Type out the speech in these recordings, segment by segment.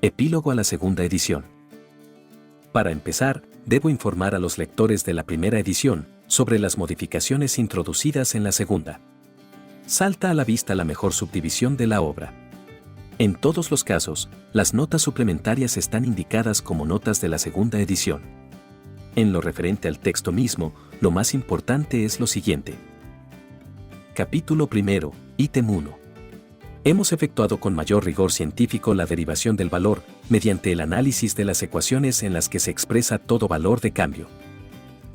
Epílogo a la segunda edición. Para empezar, debo informar a los lectores de la primera edición sobre las modificaciones introducidas en la segunda. Salta a la vista la mejor subdivisión de la obra. En todos los casos, las notas suplementarias están indicadas como notas de la segunda edición. En lo referente al texto mismo, lo más importante es lo siguiente. Capítulo primero, ítem 1. Hemos efectuado con mayor rigor científico la derivación del valor, mediante el análisis de las ecuaciones en las que se expresa todo valor de cambio.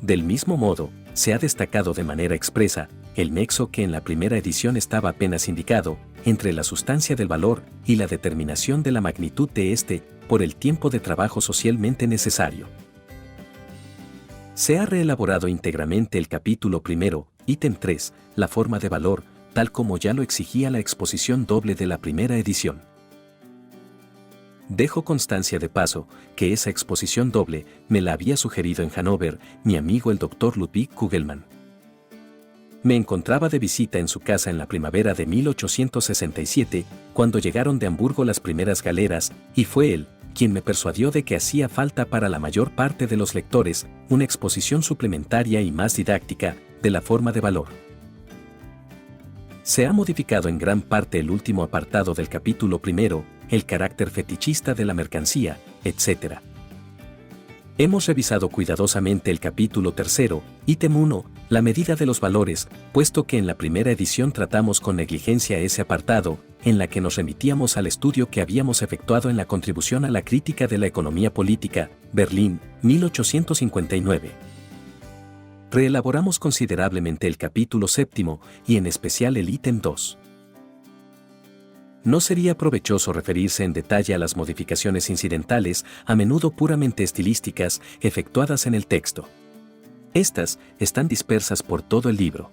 Del mismo modo, se ha destacado de manera expresa el nexo que en la primera edición estaba apenas indicado, entre la sustancia del valor y la determinación de la magnitud de éste por el tiempo de trabajo socialmente necesario. Se ha reelaborado íntegramente el capítulo primero, ítem 3, la forma de valor, tal como ya lo exigía la exposición doble de la primera edición. Dejo constancia de paso que esa exposición doble me la había sugerido en Hannover mi amigo el Dr. Ludwig Kugelmann. Me encontraba de visita en su casa en la primavera de 1867, cuando llegaron de Hamburgo las primeras galeras, y fue él quien me persuadió de que hacía falta para la mayor parte de los lectores una exposición suplementaria y más didáctica de la forma de valor. Se ha modificado en gran parte el último apartado del capítulo primero, el carácter fetichista de la mercancía, etc. Hemos revisado cuidadosamente el capítulo tercero, ítem 1, la medida de los valores, puesto que en la primera edición tratamos con negligencia ese apartado, en la que nos remitíamos al estudio que habíamos efectuado en la contribución a la crítica de la economía política, Berlín, 1859. Reelaboramos considerablemente el capítulo séptimo y en especial el ítem 2. No sería provechoso referirse en detalle a las modificaciones incidentales, a menudo puramente estilísticas, efectuadas en el texto. Estas están dispersas por todo el libro.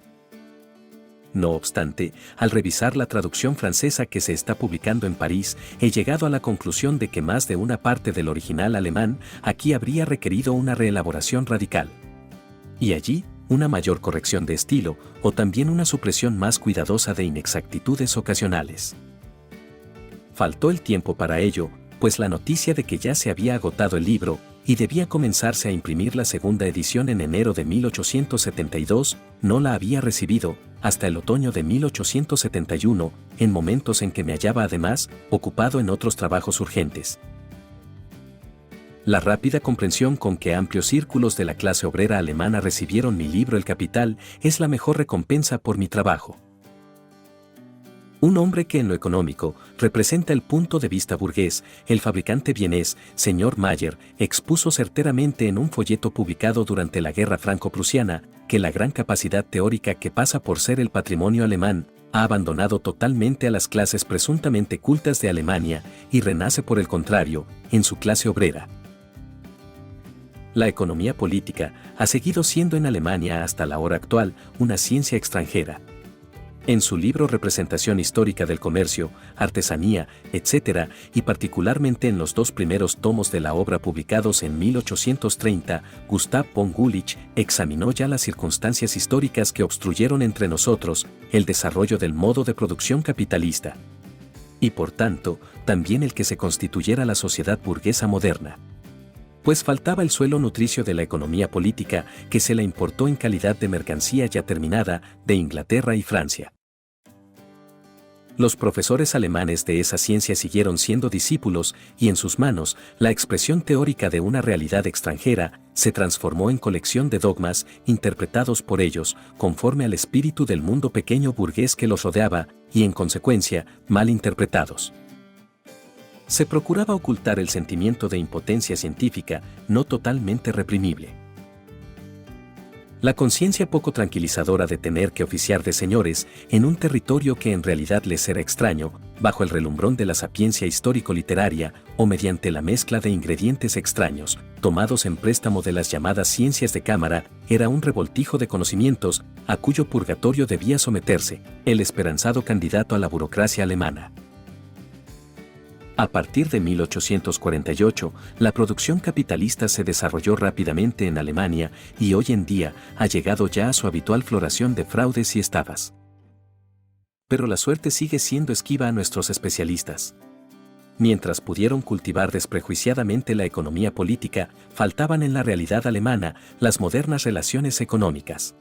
No obstante, al revisar la traducción francesa que se está publicando en París, he llegado a la conclusión de que más de una parte del original alemán aquí habría requerido una reelaboración radical. Y allí, una mayor corrección de estilo, o también una supresión más cuidadosa de inexactitudes ocasionales. Faltó el tiempo para ello, pues la noticia de que ya se había agotado el libro, y debía comenzarse a imprimir la segunda edición en enero de 1872, no la había recibido, hasta el otoño de 1871, en momentos en que me hallaba además, ocupado en otros trabajos urgentes. La rápida comprensión con que amplios círculos de la clase obrera alemana recibieron mi libro El Capital es la mejor recompensa por mi trabajo. Un hombre que en lo económico representa el punto de vista burgués, el fabricante vienés, señor Mayer, expuso certeramente en un folleto publicado durante la Guerra Franco-Prusiana, que la gran capacidad teórica que pasa por ser el patrimonio alemán, ha abandonado totalmente a las clases presuntamente cultas de Alemania y renace por el contrario, en su clase obrera. La economía política ha seguido siendo en Alemania hasta la hora actual una ciencia extranjera. En su libro Representación histórica del comercio, artesanía, etc., y particularmente en los dos primeros tomos de la obra publicados en 1830, Gustav von Gulich examinó ya las circunstancias históricas que obstruyeron entre nosotros el desarrollo del modo de producción capitalista. Y por tanto, también el que se constituyera la sociedad burguesa moderna. Pues faltaba el suelo nutricio de la economía política que se la importó en calidad de mercancía ya terminada de Inglaterra y Francia. Los profesores alemanes de esa ciencia siguieron siendo discípulos y en sus manos la expresión teórica de una realidad extranjera se transformó en colección de dogmas interpretados por ellos conforme al espíritu del mundo pequeño burgués que los rodeaba y en consecuencia mal interpretados. Se procuraba ocultar el sentimiento de impotencia científica, no totalmente reprimible. La conciencia poco tranquilizadora de tener que oficiar de señores en un territorio que en realidad les era extraño, bajo el relumbrón de la sapiencia histórico-literaria o mediante la mezcla de ingredientes extraños, tomados en préstamo de las llamadas ciencias de cámara, era un revoltijo de conocimientos a cuyo purgatorio debía someterse el esperanzado candidato a la burocracia alemana. A partir de 1848, la producción capitalista se desarrolló rápidamente en Alemania y hoy en día ha llegado ya a su habitual floración de fraudes y estafas. Pero la suerte sigue siendo esquiva a nuestros especialistas. mientras pudieron cultivar desprejuiciadamente la economía política, faltaban en la realidad alemana las modernas relaciones económicas.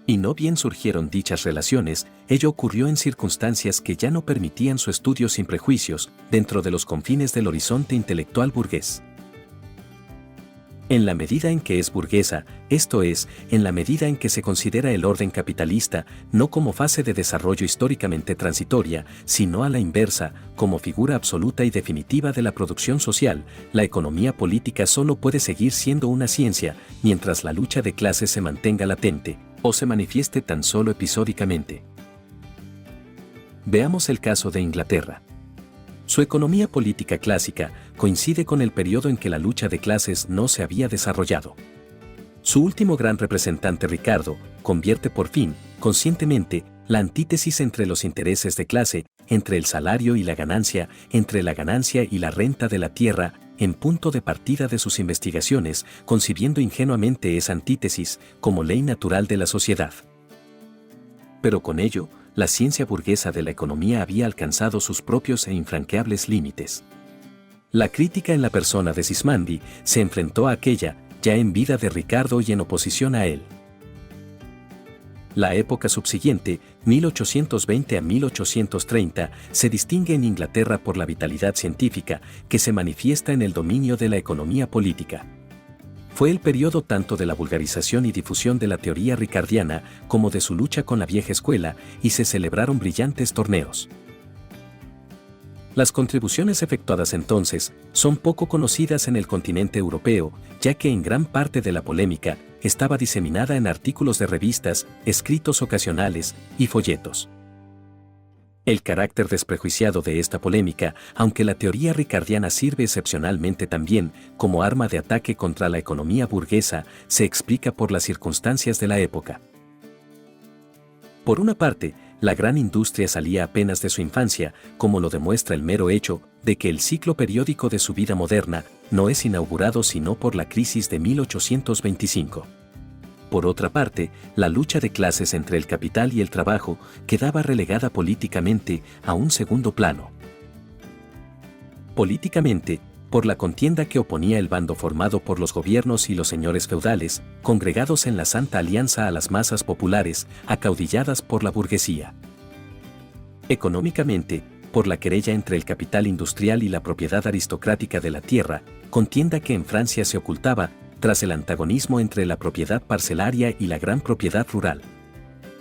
Y no bien surgieron dichas relaciones, ello ocurrió en circunstancias que ya no permitían su estudio sin prejuicios, dentro de los confines del horizonte intelectual burgués. En la medida en que es burguesa, esto es, en la medida en que se considera el orden capitalista, no como fase de desarrollo históricamente transitoria, sino a la inversa, como figura absoluta y definitiva de la producción social, la economía política solo puede seguir siendo una ciencia, mientras la lucha de clases se mantenga latente, o se manifieste tan solo episódicamente. Veamos el caso de Inglaterra. Su economía política clásica coincide con el periodo en que la lucha de clases no se había desarrollado. Su último gran representante Ricardo convierte por fin, conscientemente, la antítesis entre los intereses de clase, entre el salario y la ganancia, entre la ganancia y la renta de la tierra, en punto de partida de sus investigaciones, concibiendo ingenuamente esa antítesis como ley natural de la sociedad. Pero con ello, la ciencia burguesa de la economía había alcanzado sus propios e infranqueables límites. La crítica en la persona de Sismondi se enfrentó a aquella, ya en vida de Ricardo y en oposición a él. La época subsiguiente, 1820 a 1830, se distingue en Inglaterra por la vitalidad científica que se manifiesta en el dominio de la economía política. Fue el periodo tanto de la vulgarización y difusión de la teoría ricardiana como de su lucha con la vieja escuela, y se celebraron brillantes torneos. Las contribuciones efectuadas entonces son poco conocidas en el continente europeo, ya que en gran parte de la polémica estaba diseminada en artículos de revistas, escritos ocasionales y folletos. El carácter desprejuiciado de esta polémica, aunque la teoría ricardiana sirve excepcionalmente también como arma de ataque contra la economía burguesa, se explica por las circunstancias de la época. Por una parte, la gran industria salía apenas de su infancia, como lo demuestra el mero hecho de que el ciclo periódico de su vida moderna no es inaugurado sino por la crisis de 1825. Por otra parte, la lucha de clases entre el capital y el trabajo quedaba relegada políticamente a un segundo plano. Políticamente, por la contienda que oponía el bando formado por los gobiernos y los señores feudales, congregados en la Santa Alianza a las masas populares, acaudilladas por la burguesía. Económicamente, por la querella entre el capital industrial y la propiedad aristocrática de la tierra, contienda que en Francia se ocultaba tras el antagonismo entre la propiedad parcelaria y la gran propiedad rural,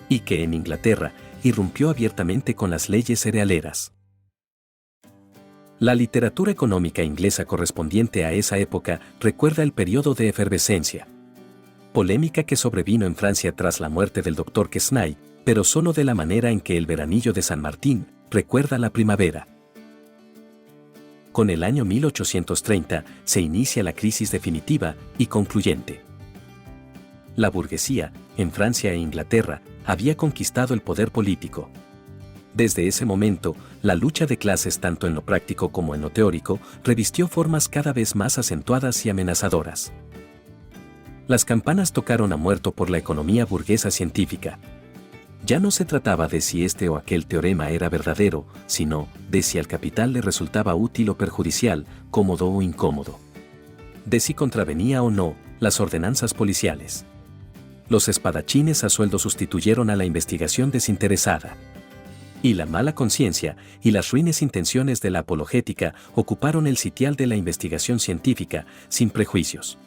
y que en Inglaterra irrumpió abiertamente con las leyes cerealeras. La literatura económica inglesa correspondiente a esa época recuerda el periodo de efervescencia. Polémica que sobrevino en Francia tras la muerte del Dr. Quesnay, pero solo de la manera en que el veranillo de San Martín recuerda la primavera. Con el año 1830 se inicia la crisis definitiva y concluyente. La burguesía, en Francia e Inglaterra, había conquistado el poder político. Desde ese momento, la lucha de clases tanto en lo práctico como en lo teórico revistió formas cada vez más acentuadas y amenazadoras. Las campanas tocaron a muerto por la economía burguesa científica. Ya no se trataba de si este o aquel teorema era verdadero, sino de si al capital le resultaba útil o perjudicial, cómodo o incómodo. De si contravenía o no las ordenanzas policiales. Los espadachines a sueldo sustituyeron a la investigación desinteresada. Y la mala conciencia y las ruines intenciones de la apologética ocuparon el sitial de la investigación científica, sin prejuicios.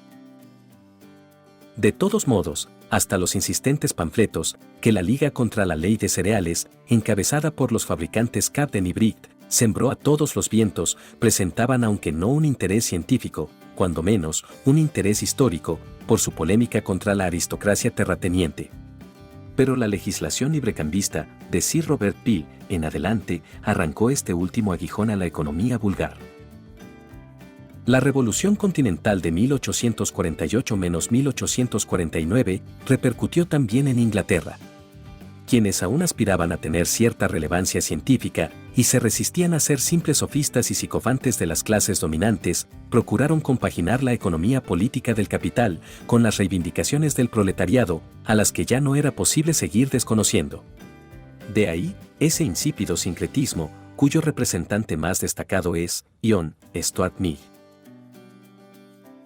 De todos modos, hasta los insistentes panfletos que la Liga contra la Ley de Cereales, encabezada por los fabricantes Capden y Bright, sembró a todos los vientos, presentaban aunque no un interés científico, cuando menos un interés histórico, por su polémica contra la aristocracia terrateniente. Pero la legislación librecambista de Sir Robert Peel en adelante arrancó este último aguijón a la economía vulgar. La Revolución Continental de 1848-1849 repercutió también en Inglaterra. Quienes aún aspiraban a tener cierta relevancia científica y se resistían a ser simples sofistas y psicofantes de las clases dominantes, procuraron compaginar la economía política del capital con las reivindicaciones del proletariado, a las que ya no era posible seguir desconociendo. De ahí, ese insípido sincretismo, cuyo representante más destacado es John Stuart Mill.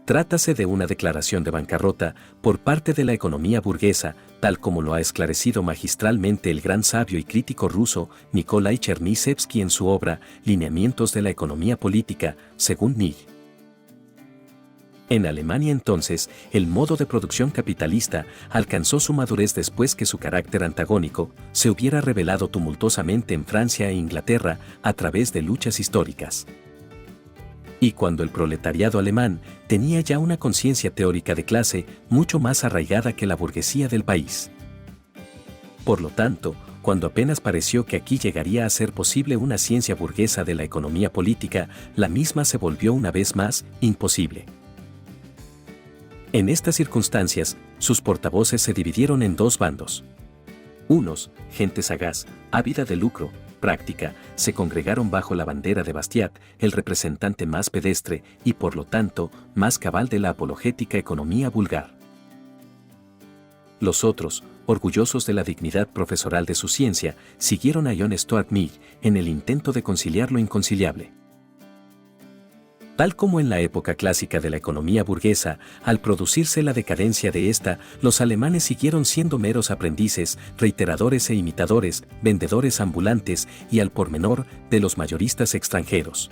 Trátase de una declaración de bancarrota por parte de la economía burguesa, tal como lo ha esclarecido magistralmente el gran sabio y crítico ruso Nikolai Chernyshevsky en su obra Lineamientos de la economía política, según Mill. En Alemania entonces, el modo de producción capitalista alcanzó su madurez después que su carácter antagónico se hubiera revelado tumultuosamente en Francia e Inglaterra a través de luchas históricas. Y cuando el proletariado alemán tenía ya una conciencia teórica de clase mucho más arraigada que la burguesía del país. Por lo tanto, cuando apenas pareció que aquí llegaría a ser posible una ciencia burguesa de la economía política, la misma se volvió una vez más imposible. En estas circunstancias, sus portavoces se dividieron en dos bandos. Unos, gente sagaz, ávida de lucro, práctica, se congregaron bajo la bandera de Bastiat, el representante más pedestre y por lo tanto más cabal de la apologética economía vulgar. Los otros, orgullosos de la dignidad profesoral de su ciencia, siguieron a John Stuart Mill en el intento de conciliar lo inconciliable. Tal como en la época clásica de la economía burguesa, al producirse la decadencia de esta, los alemanes siguieron siendo meros aprendices, reiteradores e imitadores, vendedores ambulantes y al pormenor de los mayoristas extranjeros.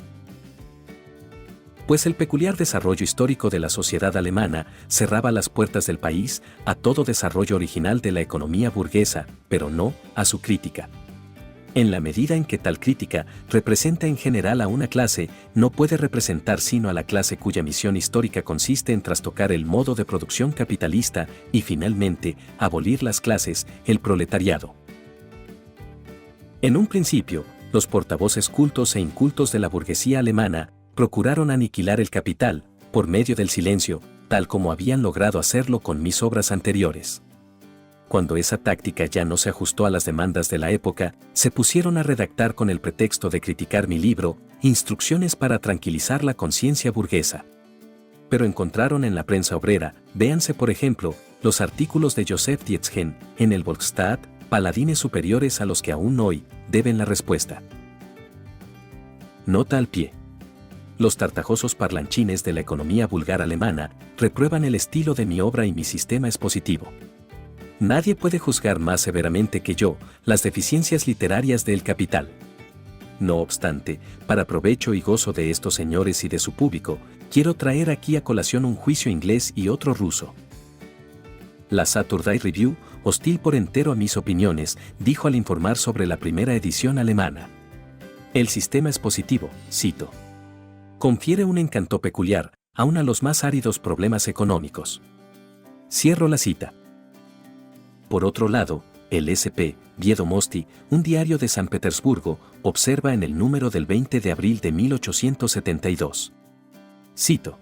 Pues el peculiar desarrollo histórico de la sociedad alemana cerraba las puertas del país a todo desarrollo original de la economía burguesa, pero no a su crítica. En la medida en que tal crítica representa en general a una clase, no puede representar sino a la clase cuya misión histórica consiste en trastocar el modo de producción capitalista y finalmente abolir las clases, el proletariado. En un principio, los portavoces cultos e incultos de la burguesía alemana procuraron aniquilar el capital, por medio del silencio, tal como habían logrado hacerlo con mis obras anteriores. Cuando esa táctica ya no se ajustó a las demandas de la época, se pusieron a redactar con el pretexto de criticar mi libro, instrucciones para tranquilizar la conciencia burguesa. Pero encontraron en la prensa obrera, véanse por ejemplo, los artículos de Joseph Tietgen, en el Volksstaat, paladines superiores a los que aún hoy deben la respuesta. Nota al pie. Los tartajosos parlanchines de la economía vulgar alemana reprueban el estilo de mi obra y mi sistema expositivo. Nadie puede juzgar más severamente que yo las deficiencias literarias del Capital. No obstante, para provecho y gozo de estos señores y de su público, quiero traer aquí a colación un juicio inglés y otro ruso. La Saturday Review, hostil por entero a mis opiniones, dijo al informar sobre la primera edición alemana. El sistema expositivo, cito, confiere un encanto peculiar, aun a los más áridos problemas económicos. Cierro la cita. Por otro lado, el SP, Viedomosti, un diario de San Petersburgo, observa en el número del 20 de abril de 1872. Cito.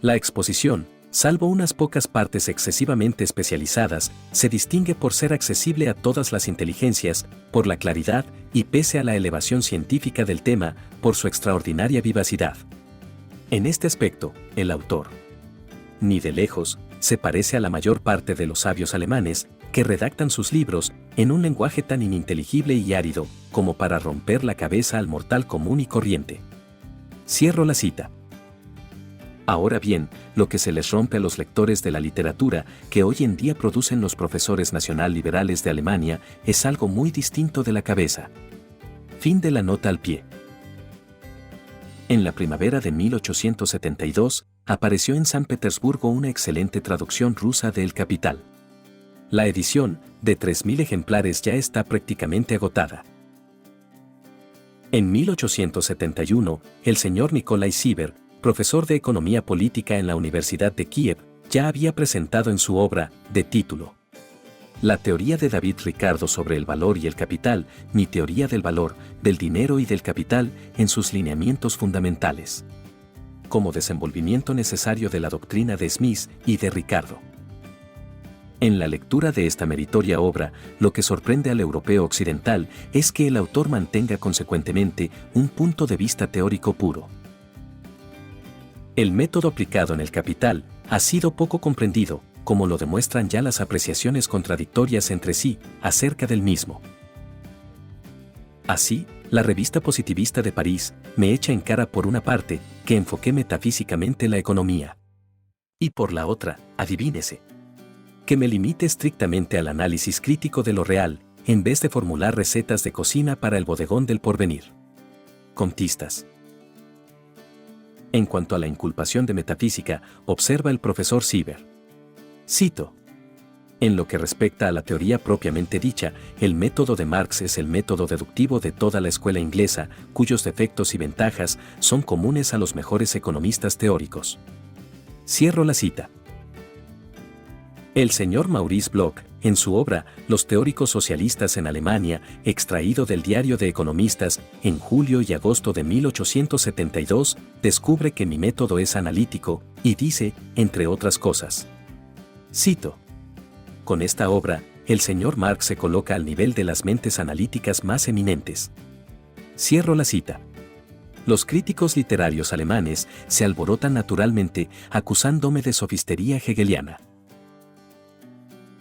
La exposición, salvo unas pocas partes excesivamente especializadas, se distingue por ser accesible a todas las inteligencias, por la claridad y pese a la elevación científica del tema, por su extraordinaria vivacidad. En este aspecto, el autor, ni de lejos, se parece a la mayor parte de los sabios alemanes, que redactan sus libros en un lenguaje tan ininteligible y árido como para romper la cabeza al mortal común y corriente. Cierro la cita. Ahora bien, lo que se les rompe a los lectores de la literatura que hoy en día producen los profesores nacional liberales de Alemania es algo muy distinto de la cabeza. Fin de la nota al pie. En la primavera de 1872, apareció en San Petersburgo una excelente traducción rusa de El Capital. La edición, de 3.000 ejemplares, ya está prácticamente agotada. En 1871, el señor Nikolai Sieber, profesor de Economía Política en la Universidad de Kiev, ya había presentado en su obra, de título La teoría de David Ricardo sobre el valor y el capital, mi teoría del valor, del dinero y del capital, en sus lineamientos fundamentales, como desenvolvimiento necesario de la doctrina de Smith y de Ricardo. En la lectura de esta meritoria obra, lo que sorprende al europeo occidental es que el autor mantenga consecuentemente un punto de vista teórico puro. El método aplicado en el Capital ha sido poco comprendido, como lo demuestran ya las apreciaciones contradictorias entre sí acerca del mismo. Así, La revista positivista de París me echa en cara por una parte que enfoqué metafísicamente la economía. Y por la otra, adivínese, que me limite estrictamente al análisis crítico de lo real, en vez de formular recetas de cocina para el bodegón del porvenir. Contistas. En cuanto a la inculpación de metafísica, observa el profesor Sieber. Cito. En lo que respecta a la teoría propiamente dicha, el método de Marx es el método deductivo de toda la escuela inglesa, cuyos defectos y ventajas son comunes a los mejores economistas teóricos. Cierro la cita. El señor Maurice Bloch, en su obra Los teóricos socialistas en Alemania, extraído del Diario de Economistas, en julio y agosto de 1872, descubre que mi método es analítico, y dice, entre otras cosas. Cito. Con esta obra, el señor Marx se coloca al nivel de las mentes analíticas más eminentes. Cierro la cita. Los críticos literarios alemanes se alborotan naturalmente, acusándome de sofistería hegeliana.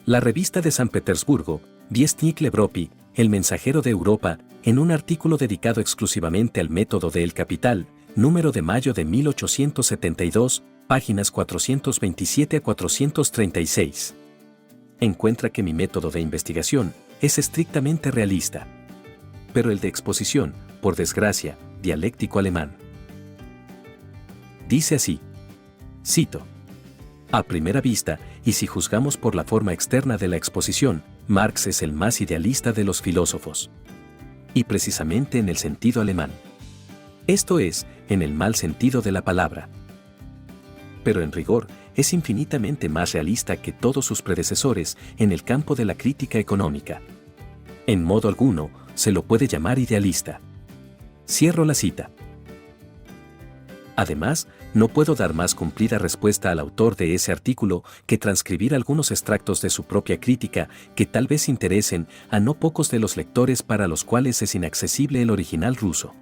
La revista de San Petersburgo, Viestnik Evropy, El Mensajero de Europa, en un artículo dedicado exclusivamente al método de El Capital, número de mayo de 1872, páginas 427 a 436. Encuentra que mi método de investigación es estrictamente realista. Pero el de exposición, por desgracia, dialéctico alemán. Dice así. Cito. A primera vista, y si juzgamos por la forma externa de la exposición, Marx es el más idealista de los filósofos. Y precisamente en el sentido alemán. Esto es, en el mal sentido de la palabra. Pero en rigor, es infinitamente más realista que todos sus predecesores en el campo de la crítica económica. En modo alguno, se lo puede llamar idealista. Cierro la cita. Además, no puedo dar más cumplida respuesta al autor de ese artículo que transcribir algunos extractos de su propia crítica que tal vez interesen a no pocos de los lectores para los cuales es inaccesible el original ruso.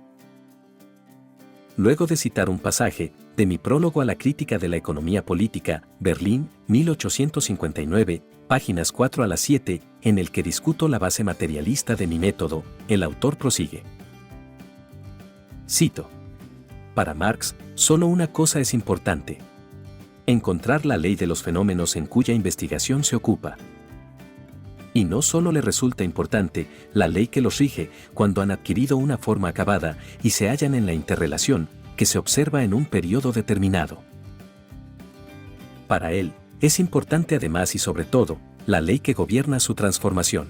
Luego de citar un pasaje de mi prólogo a la crítica de la economía política, Berlín, 1859, páginas 4 a las 7, en el que discuto la base materialista de mi método, el autor prosigue. Cito. Para Marx, solo una cosa es importante. Encontrar la ley de los fenómenos en cuya investigación se ocupa. Y no solo le resulta importante la ley que los rige cuando han adquirido una forma acabada y se hallan en la interrelación que se observa en un periodo determinado. Para él, es importante además y sobre todo, la ley que gobierna su transformación.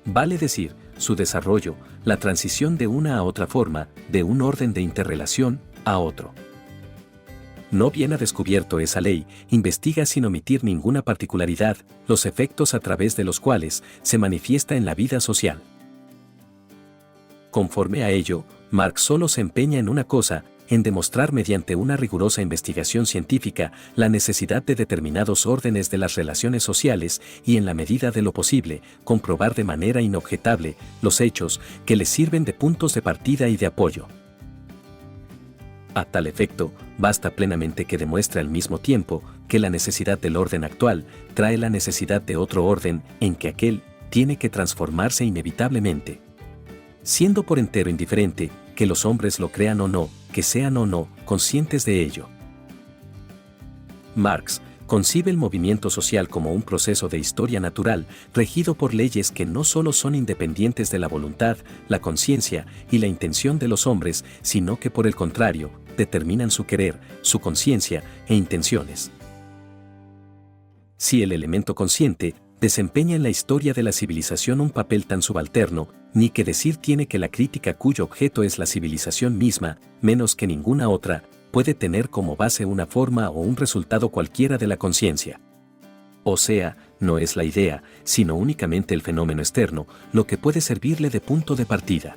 Vale decir, su desarrollo, la transición de una a otra forma, de un orden de interrelación a otro. No bien ha descubierto esa ley, investiga sin omitir ninguna particularidad, los efectos a través de los cuales se manifiesta en la vida social. Conforme a ello, Marx solo se empeña en una cosa, en demostrar mediante una rigurosa investigación científica la necesidad de determinados órdenes de las relaciones sociales y en la medida de lo posible, comprobar de manera inobjetable los hechos que les sirven de puntos de partida y de apoyo. A tal efecto, basta plenamente que demuestre al mismo tiempo que la necesidad del orden actual trae la necesidad de otro orden en que aquel tiene que transformarse inevitablemente. Siendo por entero indiferente que los hombres lo crean o no, que sean o no conscientes de ello. Marx concibe el movimiento social como un proceso de historia natural, regido por leyes que no solo son independientes de la voluntad, la conciencia y la intención de los hombres, sino que por el contrario, determinan su querer, su conciencia e intenciones. Si el elemento consciente desempeña en la historia de la civilización un papel tan subalterno, ni que decir tiene que la crítica cuyo objeto es la civilización misma, menos que ninguna otra, puede tener como base una forma o un resultado cualquiera de la conciencia. O sea, no es la idea, sino únicamente el fenómeno externo, lo que puede servirle de punto de partida.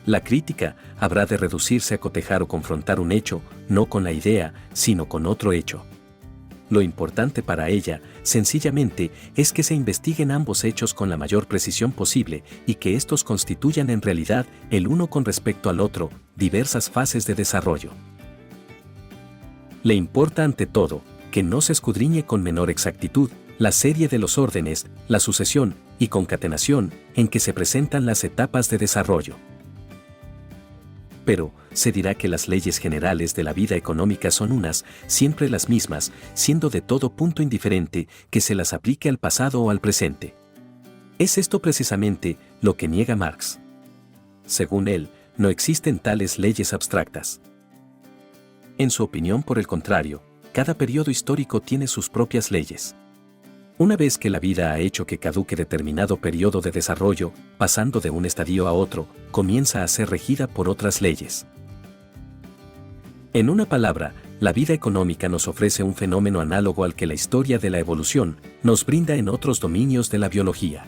La crítica habrá de reducirse a cotejar o confrontar un hecho, no con la idea, sino con otro hecho. Lo importante para ella, sencillamente, es que se investiguen ambos hechos con la mayor precisión posible y que estos constituyan en realidad, el uno con respecto al otro, diversas fases de desarrollo. Le importa ante todo, que no se escudriñe con menor exactitud, la serie de los órdenes, la sucesión, y concatenación, en que se presentan las etapas de desarrollo. Pero, se dirá que las leyes generales de la vida económica son unas, siempre las mismas, siendo de todo punto indiferente que se las aplique al pasado o al presente. Es esto precisamente lo que niega Marx. Según él, no existen tales leyes abstractas. En su opinión, por el contrario, cada periodo histórico tiene sus propias leyes. Una vez que la vida ha hecho que caduque determinado periodo de desarrollo, pasando de un estadio a otro, comienza a ser regida por otras leyes. En una palabra, la vida económica nos ofrece un fenómeno análogo al que la historia de la evolución nos brinda en otros dominios de la biología.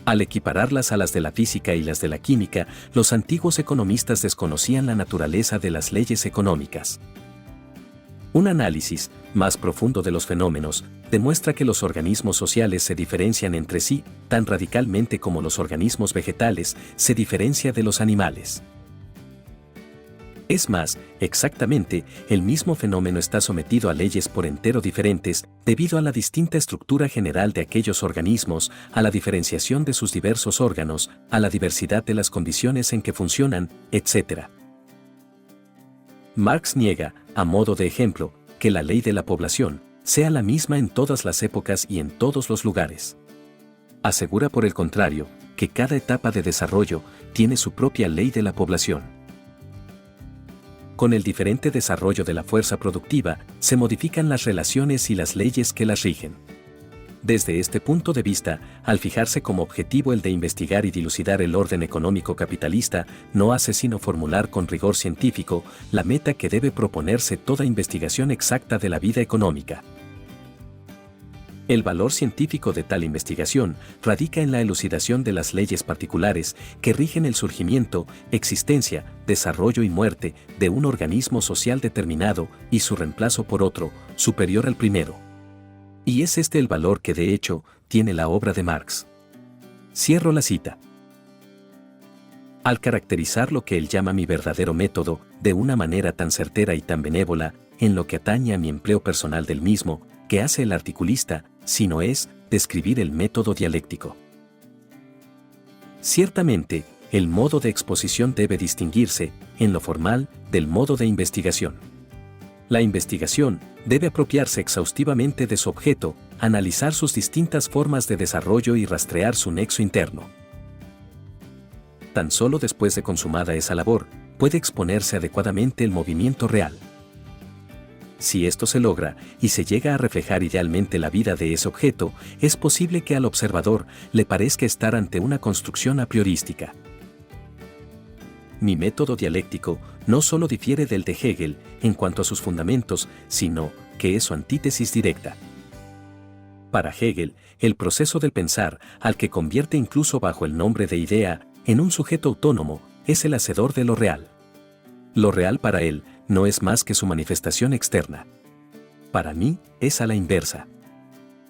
Al equipararlas a las de la física y las de la química, los antiguos economistas desconocían la naturaleza de las leyes económicas. Un análisis más profundo de los fenómenos demuestra que los organismos sociales se diferencian entre sí tan radicalmente como los organismos vegetales se diferencian de los animales. Es más, exactamente, el mismo fenómeno está sometido a leyes por entero diferentes debido a la distinta estructura general de aquellos organismos, a la diferenciación de sus diversos órganos, a la diversidad de las condiciones en que funcionan, etc. Marx niega, a modo de ejemplo, que la ley de la población sea la misma en todas las épocas y en todos los lugares. Asegura, por el contrario, que cada etapa de desarrollo tiene su propia ley de la población. Con el diferente desarrollo de la fuerza productiva, se modifican las relaciones y las leyes que las rigen. Desde este punto de vista, al fijarse como objetivo el de investigar y dilucidar el orden económico capitalista, no hace sino formular con rigor científico la meta que debe proponerse toda investigación exacta de la vida económica. El valor científico de tal investigación radica en la elucidación de las leyes particulares que rigen el surgimiento, existencia, desarrollo y muerte de un organismo social determinado y su reemplazo por otro, superior al primero. Y es este el valor que de hecho tiene la obra de Marx. Cierro la cita. Al caracterizar lo que él llama mi verdadero método, de una manera tan certera y tan benévola, en lo que atañe a mi empleo personal del mismo, que hace el articulista, sino es describir el método dialéctico. Ciertamente, el modo de exposición debe distinguirse, en lo formal, del modo de investigación. La investigación debe apropiarse exhaustivamente de su objeto, analizar sus distintas formas de desarrollo y rastrear su nexo interno. Tan solo después de consumada esa labor, puede exponerse adecuadamente el movimiento real. Si esto se logra y se llega a reflejar idealmente la vida de ese objeto, es posible que al observador le parezca estar ante una construcción a priorística. Mi método dialéctico no solo difiere del de Hegel en cuanto a sus fundamentos, sino que es su antítesis directa. Para Hegel, el proceso del pensar, al que convierte incluso bajo el nombre de idea, en un sujeto autónomo, es el hacedor de lo real. Lo real para él no es más que su manifestación externa. Para mí, es a la inversa.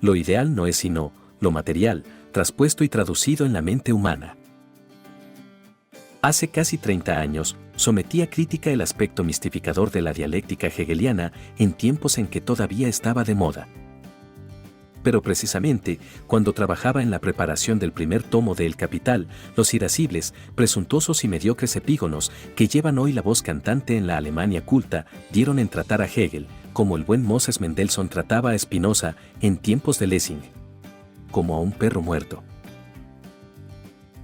Lo ideal no es sino lo material, traspuesto y traducido en la mente humana. Hace casi 30 años, sometí a crítica el aspecto mistificador de la dialéctica hegeliana en tiempos en que todavía estaba de moda. Pero precisamente, cuando trabajaba en la preparación del primer tomo de El Capital, los irascibles, presuntuosos y mediocres epígonos, que llevan hoy la voz cantante en la Alemania culta, dieron en tratar a Hegel, como el buen Moses Mendelssohn trataba a Spinoza en tiempos de Lessing, como a un perro muerto.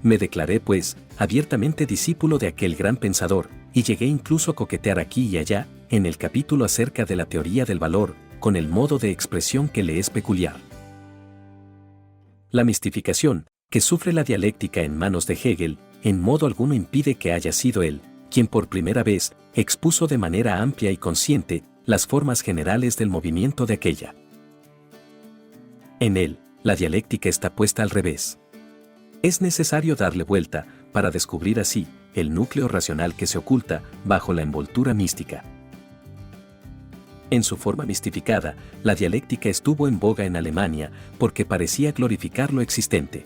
Me declaré, pues, abiertamente discípulo de aquel gran pensador, y llegué incluso a coquetear aquí y allá, en el capítulo acerca de la teoría del valor, con el modo de expresión que le es peculiar. La mistificación, que sufre la dialéctica en manos de Hegel, en modo alguno impide que haya sido él, quien por primera vez expuso de manera amplia y consciente las formas generales del movimiento de aquella. En él, la dialéctica está puesta al revés. Es necesario darle vuelta para descubrir así el núcleo racional que se oculta bajo la envoltura mística. En su forma mistificada, la dialéctica estuvo en boga en Alemania porque parecía glorificar lo existente.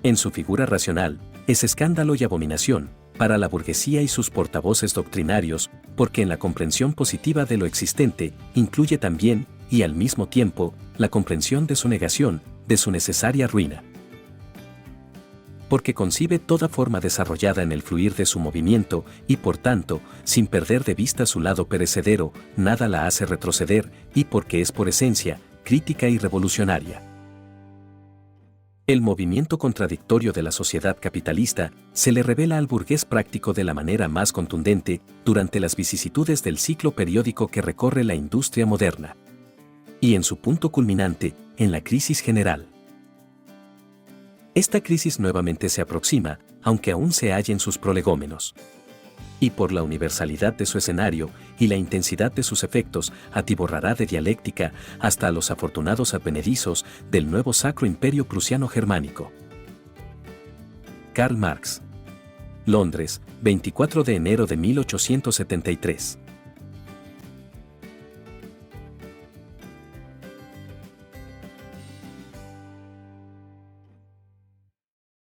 En su figura racional, es escándalo y abominación para la burguesía y sus portavoces doctrinarios, porque en la comprensión positiva de lo existente incluye también, y al mismo tiempo, la comprensión de su negación, de su necesaria ruina. Porque concibe toda forma desarrollada en el fluir de su movimiento y por tanto, sin perder de vista su lado perecedero, nada la hace retroceder y porque es por esencia, crítica y revolucionaria. El movimiento contradictorio de la sociedad capitalista se le revela al burgués práctico de la manera más contundente durante las vicisitudes del ciclo periódico que recorre la industria moderna. Y en su punto culminante, en la crisis general. Esta crisis nuevamente se aproxima, aunque aún se halla en sus prolegómenos. Y por la universalidad de su escenario y la intensidad de sus efectos, atiborrará de dialéctica hasta a los afortunados advenedizos del nuevo Sacro Imperio Prusiano Germánico. Karl Marx. Londres, 24 de enero de 1873.